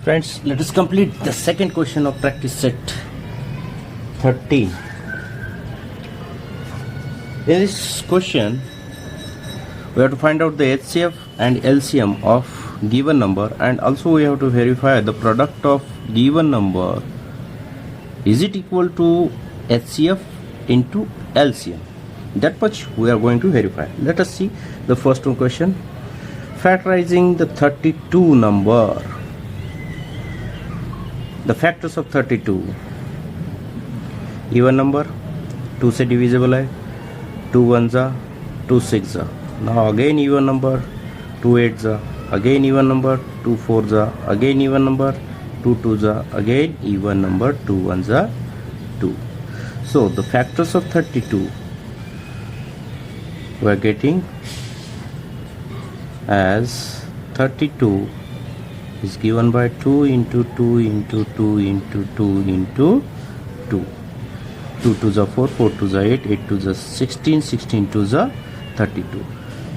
Friends, let us complete the second question of practice set 13. In this question, we have to find out the HCF and LCM of given number, and also we have to verify the product of given number. Is it equal to HCF into LCM? That much we are going to verify. Let us see the first one question. Factorizing the 32 number. The factors of 32. Even number 2 से divisible है, 2 1s are 2 6s are. Now again even number 2 8s are, again even number 2 4s are, again even number 2 2s are, again even number 2 1s are 2. So the factors of 32 we are getting as 32 is given by 2 into 2 into 2 into 2 into 2. 2 2s are 4, 4 2s are 8, 8 2s are 16, 16 2s are 32.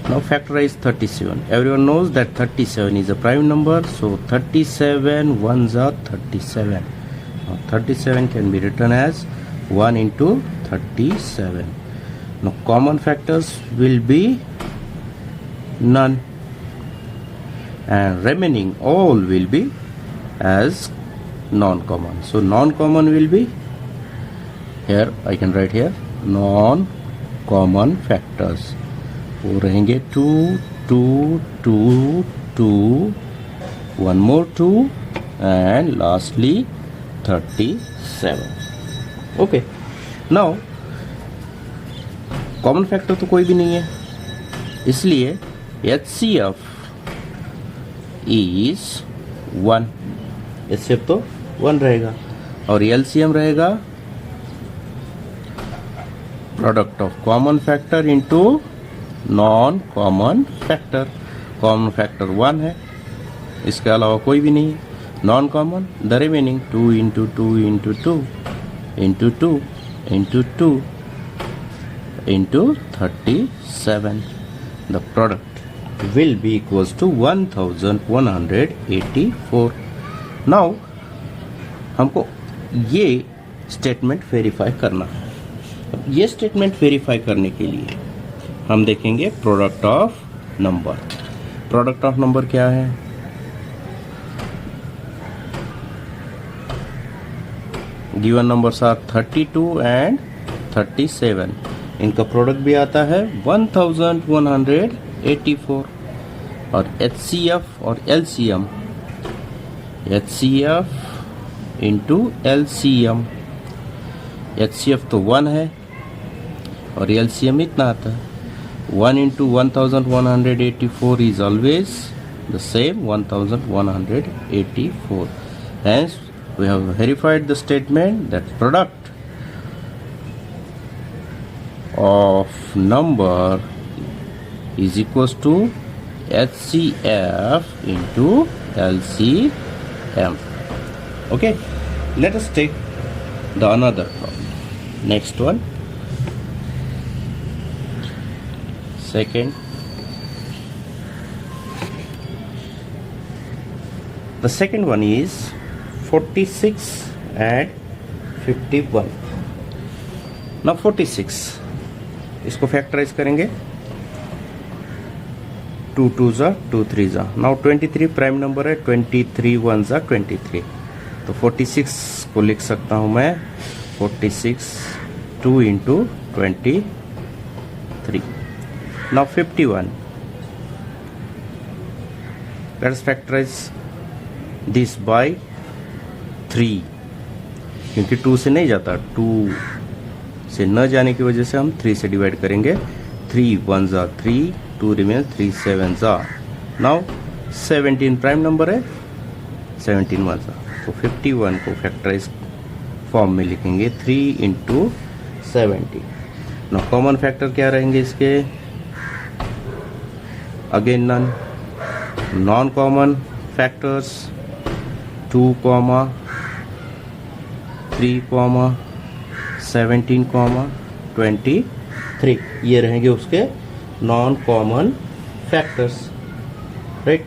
Now factorize 37. Everyone knows that 37 is a prime number, so 37 1s are 37. Now 37 can be written as 1 into 37. Now common factors will be none, and remaining all will be as non-common. So non-common will be here, I can write here non-common factors. वो रहेंगे 2 2 2 2, one more 2, and lastly 37. Okay, now common factor तो कोई भी नहीं है, इसलिए HCF is 1. HCF तो 1 रहेगा, और LCM रहेगा product of common factor into non common factor. Common factor 1 है, इसके अलावा कोई भी नहीं है. Non common the remaining 2 into 2 into 2 into 2 into 2 into 37. The product will be equals to 1184. Now हमको ये स्टेटमेंट वेरीफाई करना है. ये स्टेटमेंट वेरीफाई करने के लिए हम देखेंगे product of number. Product of number क्या है? Given numbers are 32 and 37. इनका प्रोडक्ट भी आता है 1184. और HCF और LCM, HCF into LCM. HCF तो 1 है और LCM इतना आता है. 1 into 1184 is always the same 1184. Hence we have verified the statement that product of number is equals to HCF into LCM. Okay, let us take the another problem. Next one, second. The second one is 46 and 51. Now 46, इसको factorise करेंगे. 2 2s are 2 3s are. Now 23 prime number है, 23 1s are 23. तो 46 को लिख सकता हूं मैं 46 2 into 23. Now 51. Let's factorise this by 3, क्योंकि 2 से नहीं जाता, 2 से न जाने की वजह से हम 3 से डिवाइड करेंगे. 3 1s are 3, 2 remains, 3 7s are. Now 17 prime number है, 17 1s are. तो 51 को फैक्टराइज फॉर्म में लिखेंगे 3 इंटू 70. नाउ कॉमन फैक्टर क्या रहेंगे इसके? Again none. Non common factors 2, 3, 17, 23. ये रहेंगे उसके नॉन कॉमन फैक्टर्स, राइट.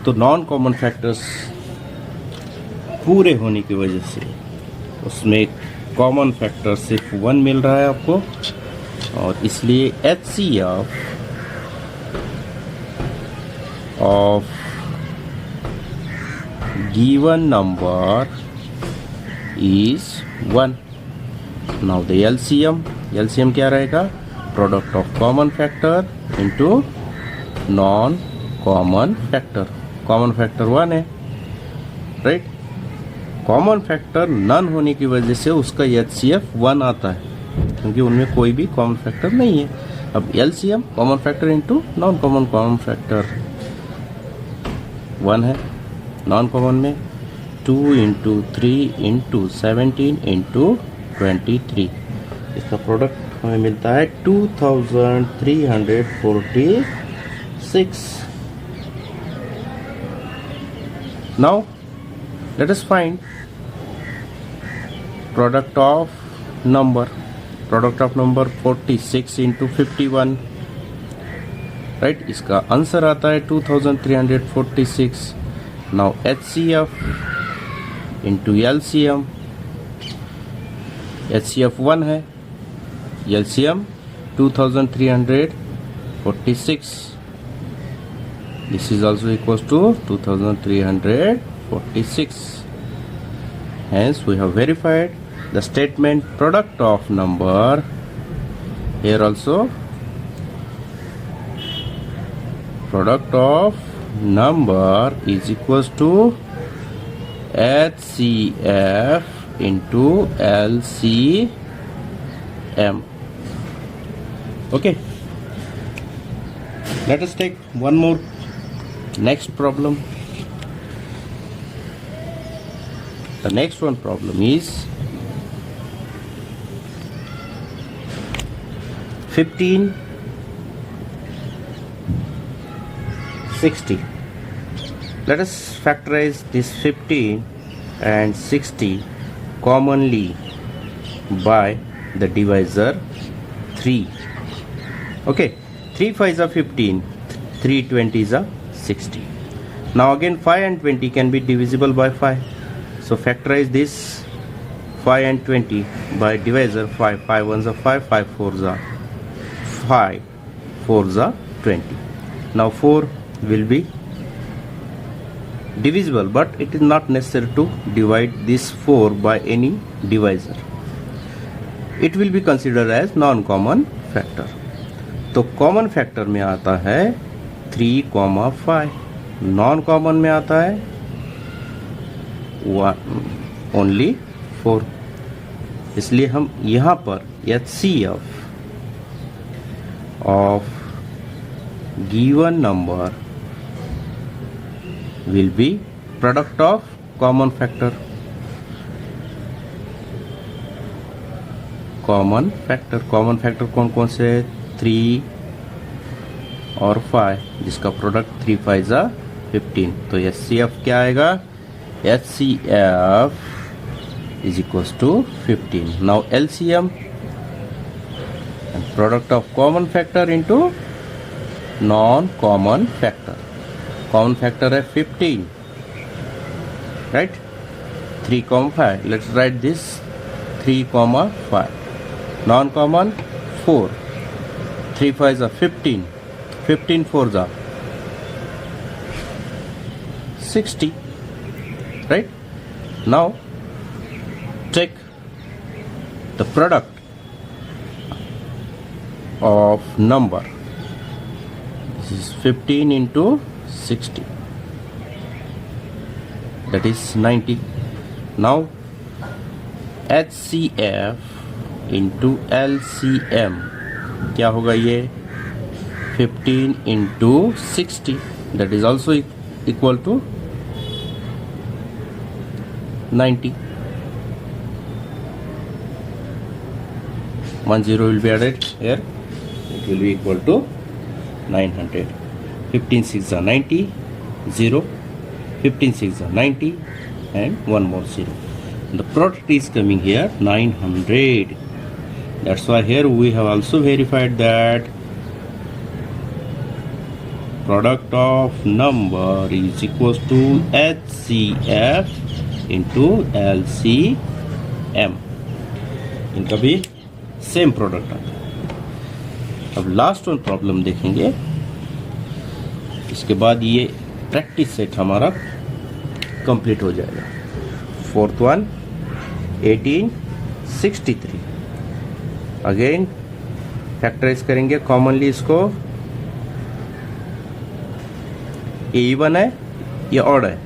तो नॉन कॉमन फैक्टर्स पूरे होने की वजह से उसमें कॉमन फैक्टर सिर्फ 1 मिल रहा है आपको, और इसलिए HCF of given number is 1. Now the LCM क्या रहेगा? Product of common factor into non common factor. Common factor 1 है, राइट. कॉमन फैक्टर नन होने की वजह से उसका HCF 1 आता है, क्योंकि उनमें कोई भी कॉमन फैक्टर नहीं है. अब LCM common factor into non common factor 1 है. नॉन कॉमन में 2 इंटू 3 इंटू 17 इंटू 23. इसका प्रोडक्ट हमें मिलता है 2346. Now let us find product of number. Product of number 46 into 51, right. इसका आंसर आता है 2346. Now HCF into LCM. HCF 1 है, LCM 2346. This is also equals to 2346. Hence we have verified the statement product of number. Here also product of number is equals to HCF into LCM. Okay, let us take one more next problem. The next one problem is 1560. Let us factorize this 15 and 60 commonly by the divisor 3. Okay, 3 5s are 15, 3 20s are 60. Now again 5 and 20 can be divisible by 5. So factorize this 5 and 20 by divisor 5. 5 1s are 5, 5 4s are 5, 4s are 20. Now 4 will be divisible, but it is not necessary to divide this 4 by any divisor. It will be considered as non-common factor. तो common factor में आता है 3, 5. Non common में आता है only 4. इसलिए हम यहाँ पर HCF of given number will be product of common factor. Common factor कौन कौन से? 3 और 5, जिसका प्रोडक्ट 3 5 जा 15. तो HCF क्या आएगा? HCF is equals to 15. Now LCM and product of common factor into non-common factor. Common factor है 15, right. 3, 5. Let's write this 3, 5. Non common 4. 3 5 are 15. 15 4s are 60, right. Now take the product of number. This is 15 into 60, that is 90. Now HCF into LCM क्या होगा? ये 15 into 60, that is also equal to 90. 1 0 will be added here. It will be equal to 900. 15 6 are 90, 0. 15 6 are 90, and one more 0. The product is coming here 900. That's why here we have also verified that product of number is equals to HCF into LCM, इनका भी same product आता है। अब last one problem देखेंगे, इसके बाद ये practice set हमारा कंप्लीट हो जाएगा। फोर्थ वन 1863, अगेन फैक्टराइज करेंगे कॉमनली इसको। ये इवन है, ये ऑड है,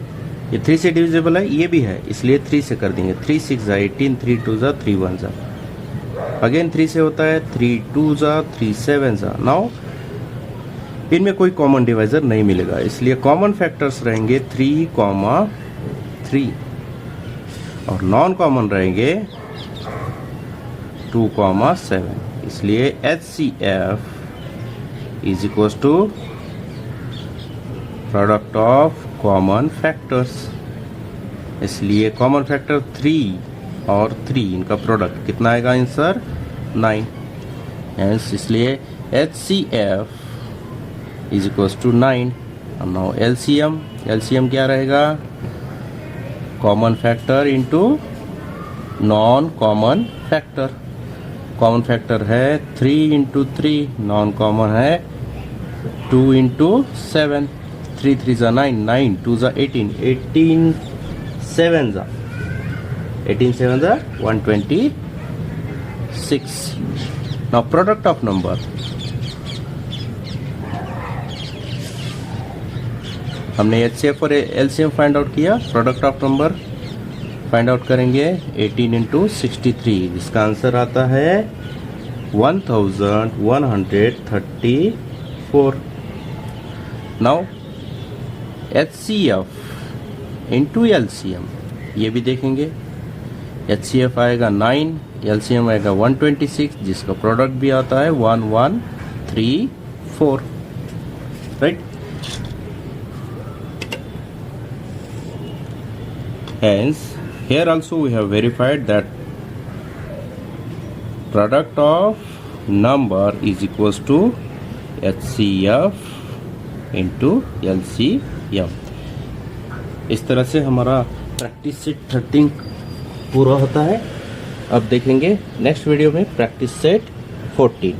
ये 3 से डिविजिबल है, ये भी है, इसलिए 3 से कर देंगे। 3 6 18, 3 2 3 1, अगेन 3 से होता है, 3 2 3 7। नाउ इनमें कोई कॉमन डिवाइजर नहीं मिलेगा, इसलिए कॉमन फैक्टर्स रहेंगे 3, 3 और नॉन कॉमन रहेंगे 2, 7। इसलिए HCF is equal to product of common factors. इसलिए कॉमन फैक्टर 3 और 3, इनका प्रोडक्ट कितना आएगा आंसर 9। हेंस इसलिए HCF इज इक्वल टू 9। अब नाउ LCM क्या रहेगा, common factor into non common factor. Common factor है 3 इंटू 3, नॉन कॉमन है 2 into 7। 3 3 9, 9 2 18, 18 7 126। Now product of number, हमने HCF और LCM फाइंड आउट किया, product of number find out करेंगे 18 into 63, जिसका आंसर आता है 1134। नाउ HCF इंटू LCM, ये भी देखेंगे। HCF आएगा 9, LCM आएगा 126, जिसका प्रोडक्ट भी आता है 1134, right. Hence here also we have verified that product of number is equals to HCF into LCM। इस तरह से हमारा प्रैक्टिस सेट 13 पूरा होता है। अब देखेंगे नेक्स्ट वीडियो में प्रैक्टिस सेट 14।